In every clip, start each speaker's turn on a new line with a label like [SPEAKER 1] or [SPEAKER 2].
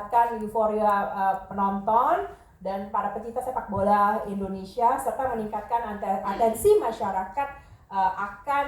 [SPEAKER 1] meningkatkan euforia penonton dan para pecinta sepak bola Indonesia, serta meningkatkan atensi masyarakat akan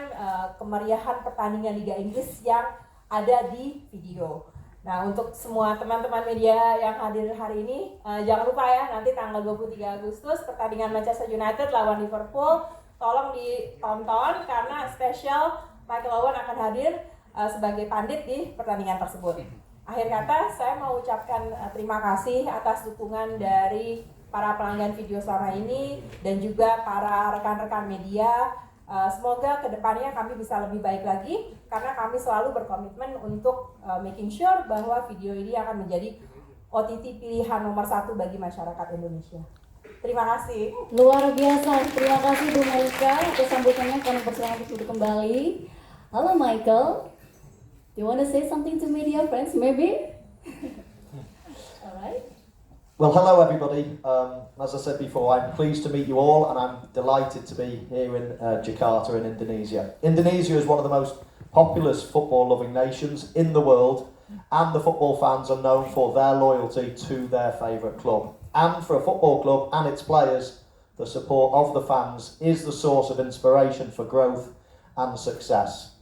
[SPEAKER 1] kemeriahan pertandingan Liga Inggris yang ada di Vidio. Nah, untuk semua teman-teman media yang hadir hari ini, jangan lupa ya, nanti tanggal 23 Agustus pertandingan Manchester United lawan Liverpool, tolong ditonton karena spesial Michael Owen akan hadir sebagai pandit di pertandingan tersebut. Akhir kata, saya mau ucapkan terima kasih atas dukungan dari para pelanggan video selama ini dan juga para rekan-rekan media. Semoga kedepannya kami bisa lebih baik lagi karena kami selalu berkomitmen untuk making sure bahwa video ini akan menjadi OTT pilihan nomor 1 bagi masyarakat Indonesia. Terima kasih.
[SPEAKER 2] Luar biasa, terima kasih Bu Maika atas sambutannya. Kami persilakan untuk kembali. Halo Michael, do you want to say something to media friends maybe? Alright.
[SPEAKER 3] Well, hello everybody. As I said before, I'm pleased to meet you all and I'm delighted to be here in Jakarta in Indonesia. Indonesia is one of the most populous football-loving nations in the world, and the football fans are known for their loyalty to their favourite club. And for a football club and its players, the support of the fans is the source of inspiration for growth and success.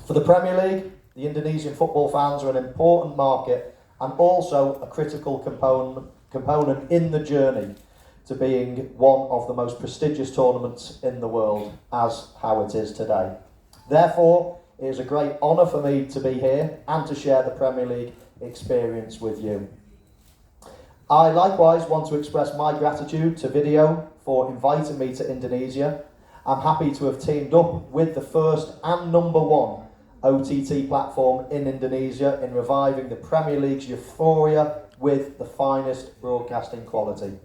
[SPEAKER 3] For the Premier League, the Indonesian football fans are an important market and also a critical component in the journey to being one of the most prestigious tournaments in the world, as how it is today. Therefore, it is a great honour for me to be here and to share the Premier League experience with you. I likewise want to express my gratitude to Vidio for inviting me to Indonesia. I'm happy to have teamed up with the first and number 1 OTT platform in Indonesia in reviving the Premier League's euphoria with the finest broadcasting quality.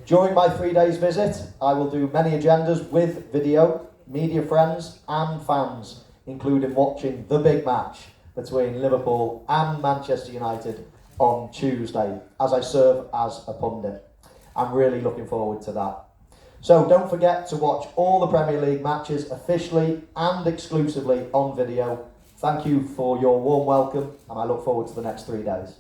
[SPEAKER 3] During my 3 days visit, I will do many agendas with Vidio, media friends and fans, including watching the big match between Liverpool and Manchester United on Tuesday, as I serve as a pundit. I'm really looking forward to that. So don't forget to watch all the Premier League matches officially and exclusively on Vidio. Thank you for your warm welcome and I look forward to the next 3 days.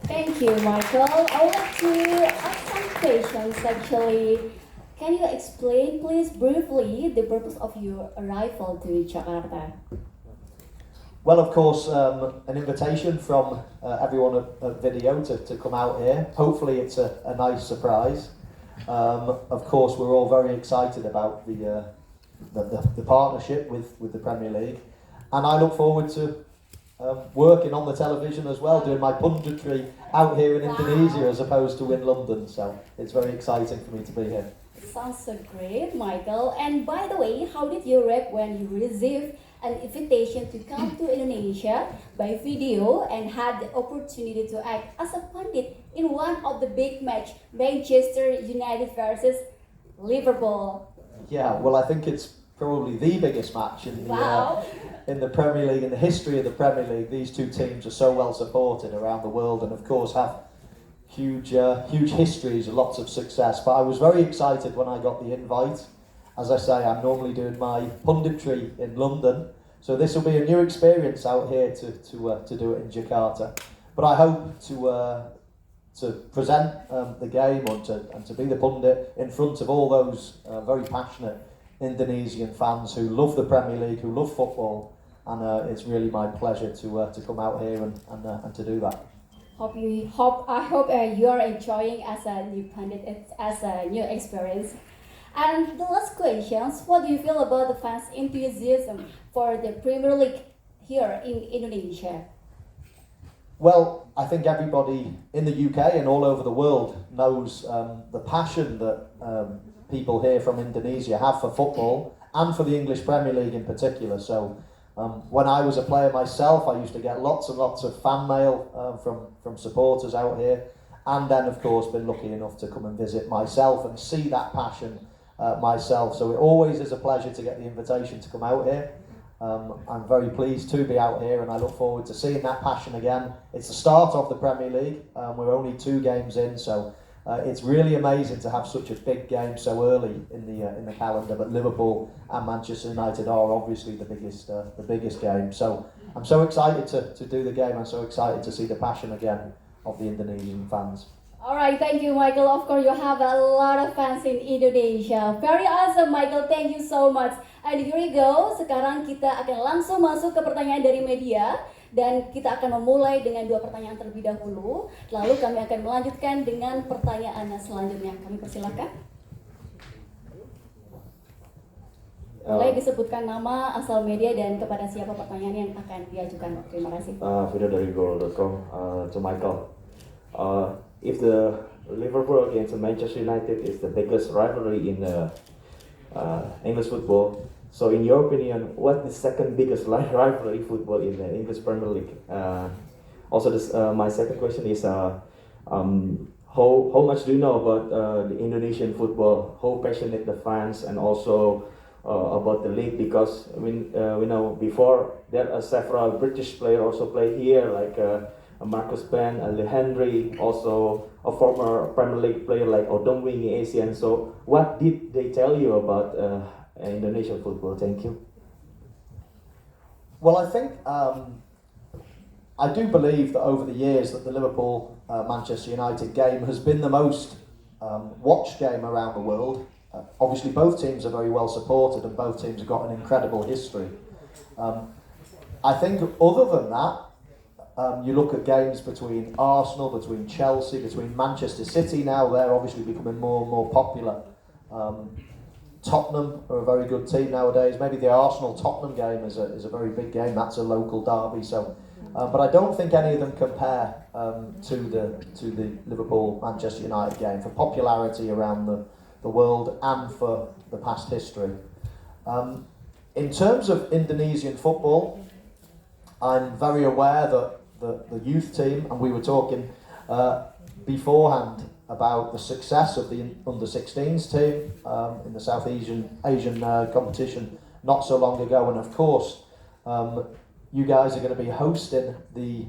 [SPEAKER 2] Thank you, Michael. I would like to ask some questions actually. Can you explain, please, briefly the purpose of your arrival to Jakarta?
[SPEAKER 3] Well, of course, an invitation from everyone at Vidio to come out here. Hopefully it's a nice surprise. Of course, we're all very excited about the partnership with the Premier League. And I look forward to working on the television as well, doing my punditry out here in Indonesia as opposed to in London. So it's very exciting for me to be here.
[SPEAKER 2] Sounds so great, Michael. And by the way, how did you react when you received an invitation to come to Indonesia by Vidio and had the opportunity to act as a pundit in one of the big match, Manchester United versus Liverpool?
[SPEAKER 3] Yeah, well, I think it's probably the biggest match in the Premier League, in the history of the Premier League. These two teams are so well supported around the world and of course have huge histories, lots of success. But I was very excited when I got the invite. As I say, I'm normally doing my punditry in London, so this will be a new experience out here to do it in Jakarta. But I hope to present the game and to be the pundit in front of all those very passionate Indonesian fans who love the Premier League, who love football, and it's really my pleasure to come out here and to do that.
[SPEAKER 2] I hope you are enjoying as a new pundit, as a new experience. And the last questions, what do you feel about the fans' enthusiasm for the Premier League here in Indonesia?
[SPEAKER 3] Well, I think everybody in the UK and all over the world knows the passion that people here from Indonesia have for football and for the English Premier League in particular. So when I was a player myself, I used to get lots and lots of fan mail from supporters out here, and then of course been lucky enough to come and visit myself and see that passion myself. So it always is a pleasure to get the invitation to come out here. I'm very pleased to be out here and I look forward to seeing that passion again. It's the start of the Premier League. We're only 2 games in, so it's really amazing to have such a big game so early in the calendar. But Liverpool and Manchester United are obviously the biggest game. So I'm so excited to do the game. I'm so excited to see the passion again the Indonesian fans.
[SPEAKER 2] Alright, thank you Michael. Of course you have a lot of fans in Indonesia. Very awesome Michael, thank you so much. And here we go, sekarang kita akan langsung masuk ke pertanyaan dari media. Dan kita akan memulai dengan 2 pertanyaan terlebih dahulu. Lalu kami akan melanjutkan dengan pertanyaan selanjutnya. Kami persilakan. Boleh disebutkan nama, asal media, dan kepada siapa pertanyaan yang akan diajukan. Terima kasih.
[SPEAKER 4] Vidio dari goal.com to Michael. If the Liverpool against Manchester United is the biggest rivalry in the English football, so in your opinion, what is the second biggest rivalry football in the English Premier League? Also, my second question is how much do you know about the Indonesian football? How passionate the fans, and also about the league, because we know before there are several British players also play here, like Marcus Ben, Ali Henry, also a former Premier League player like Odongwingi Asian. So what did they tell you about Indonesian football? Thank you.
[SPEAKER 3] Well, I think I do believe that over the years that the Liverpool Manchester United game has been the most watched game around the world. Obviously, both teams are very well supported, and both teams have got an incredible history. I think other than that, you look at games between Arsenal, between Chelsea, between Manchester City now, they're obviously becoming more and more popular. Tottenham are a very good team nowadays. Maybe the Arsenal-Tottenham game is a very big game. That's a local derby. So, but I don't think any of them compare to the Liverpool-Manchester United game for popularity around the world and for the past history. In terms of Indonesian football, I'm very aware that the youth team, and we were talking beforehand about the success of the under-16s team in the South Asian competition not so long ago, and of course you guys are going to be hosting the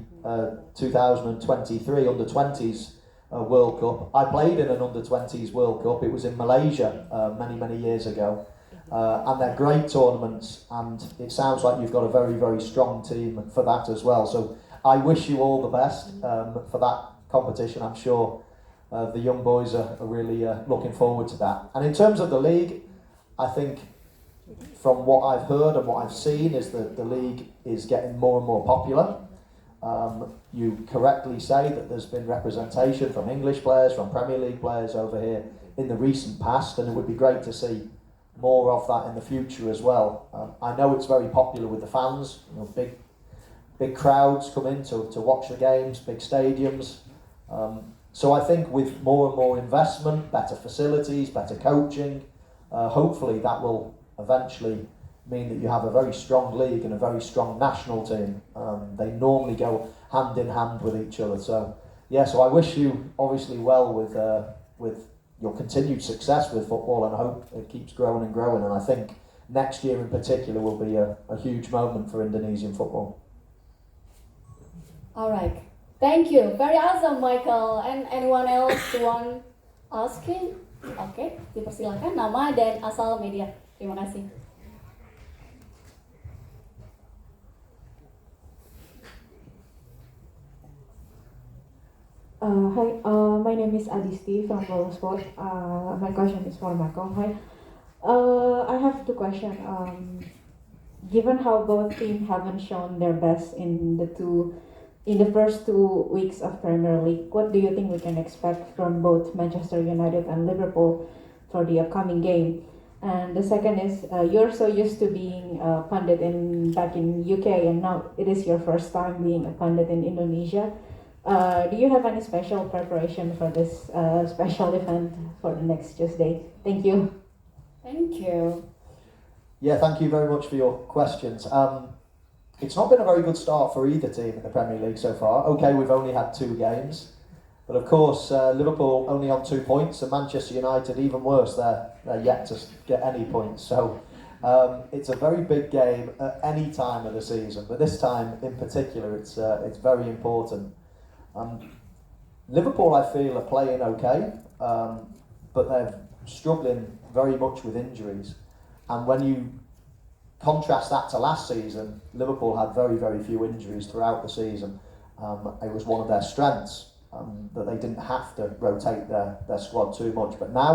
[SPEAKER 3] 2023 under-20s World Cup. I played in an under-20s World Cup. It was in Malaysia many years ago. And they're great tournaments, and it sounds like you've got a very strong team for that as well. So I wish you all the best for that competition. I'm sure the young boys are really looking forward to that. And in terms of the league, I think from what I've heard and what I've seen is that the league is getting more and more popular. You correctly say that there's been representation from English players, from Premier League players over here in the recent past, and it would be great to see more of that in the future as well. I know it's very popular with the fans. You know, big crowds come in to watch the games, big stadiums. So I think with more and more investment, better facilities, better coaching, hopefully that will eventually mean that you have a very strong league and a very strong national team. They normally go hand in hand with each other. So yeah, so I wish you obviously well with your continued success with football, and I hope it keeps growing and growing. And I think next year in particular will be a huge moment for Indonesian football.
[SPEAKER 2] Alright, thank you. Very awesome, Michael. And anyone else want asking? Oke, dipersilakan nama dan asal media. Terima kasih.
[SPEAKER 5] Hi, my name is Adisti from Global Sport. My question is for Michael. Hi, I have two questions. Given how both teams haven't shown their best in the first 2 weeks of Premier League, what do you think we can expect from both Manchester United and Liverpool for the upcoming game? And the second is, you're so used to being a pundit back in UK, and now it is your first time being a pundit in Indonesia. Do you have any special preparation for this special event for the next Tuesday? Thank you.
[SPEAKER 2] Thank you.
[SPEAKER 3] Yeah, thank you very much for your questions. It's not been a very good start for either team in the Premier League so far. Okay, we've only had 2 games, but of course Liverpool only on 2 points, and Manchester United even worse. They're yet to get any points. So it's a very big game at any time of the season, but this time in particular, it's very important. Liverpool, I feel, are playing okay, but they're struggling very much with injuries. And when you contrast that to last season, Liverpool had very few injuries throughout the season. It was one of their strengths. that they didn't have to rotate their squad too much. But now